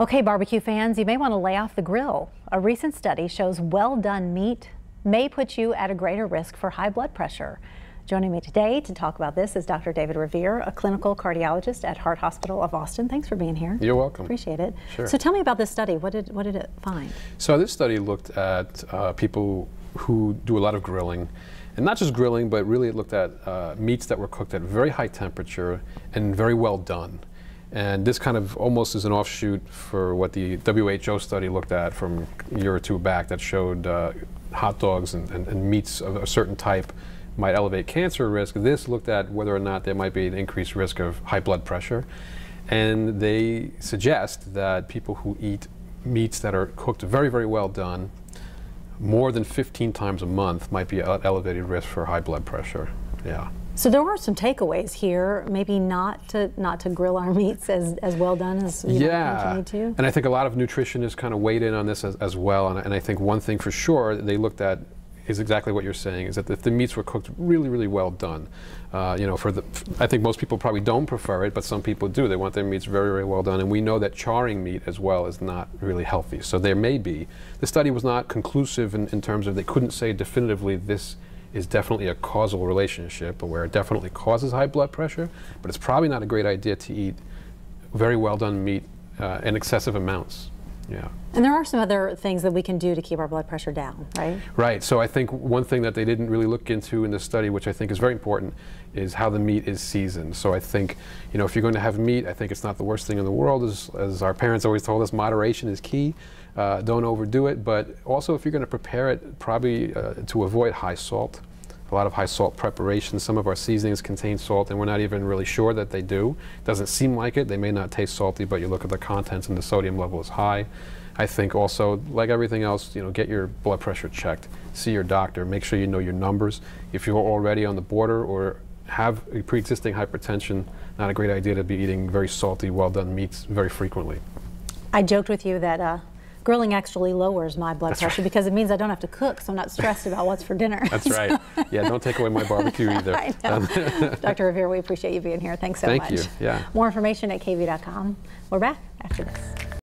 Okay, barbecue fans, you may want to lay off the grill. A recent study shows well-done meat may put you at a greater risk for high blood pressure. Joining me today to talk about this is Dr. David Revere, a clinical cardiologist at Heart Hospital of Austin. Thanks for being here. You're welcome. Appreciate it. Sure. So tell me about this study. What did it find? So this study looked at people who do a lot of grilling. And not just grilling, but really it looked at meats that were cooked at very high temperature and very well done. And this kind of almost is an offshoot for what the WHO study looked at from a year or two back that showed hot dogs and meats of a certain type might elevate cancer risk. This looked at whether or not there might be an increased risk of high blood pressure. And they suggest that people who eat meats that are cooked very, very well done, more than 15 times a month, might be at elevated risk for high blood pressure. Yeah. So there were some takeaways here, maybe not to grill our meats as well done as you need to. And I think a lot of nutritionists kind of weighed in on this as well. And I think one thing for sure they looked at is exactly what you're saying, is that if the meats were cooked really, really well done, you know, I think most people probably don't prefer it, but some people do. They want their meats very, very well done. And we know that charring meat as well is not really healthy. So there may be. The study was not conclusive in terms of they couldn't say definitively this is definitely a causal relationship where it definitely causes high blood pressure, but it's probably not a great idea to eat very well done meat in excessive amounts. Yeah. And there are some other things that we can do to keep our blood pressure down, right? Right. So I think one thing that they didn't really look into in this study, which I think is very important, is how the meat is seasoned. So I think, you know, if you're going to have meat, I think it's not the worst thing in the world. As our parents always told us, moderation is key. Don't overdo it. But also, if you're going to prepare it, probably to avoid high salt. A lot of high salt preparations. Some of our seasonings contain salt, and we're not even really sure that they do. Doesn't seem like it. They may not taste salty, but you look at the contents and the sodium level is high. I think also, like everything else, you know, get your blood pressure checked. See your doctor. Make sure you know your numbers. If you're already on the border or have a pre-existing hypertension, not a great idea to be eating very salty, well-done meats very frequently. I joked with you that grilling actually lowers my blood pressure because it means I don't have to cook, so I'm not stressed about what's for dinner. That's right. Yeah, don't take away my barbecue either. I know. Dr. Revere, we appreciate you being here. Thanks so much. Thank you. Yeah. More information at kv.com. We're back after this.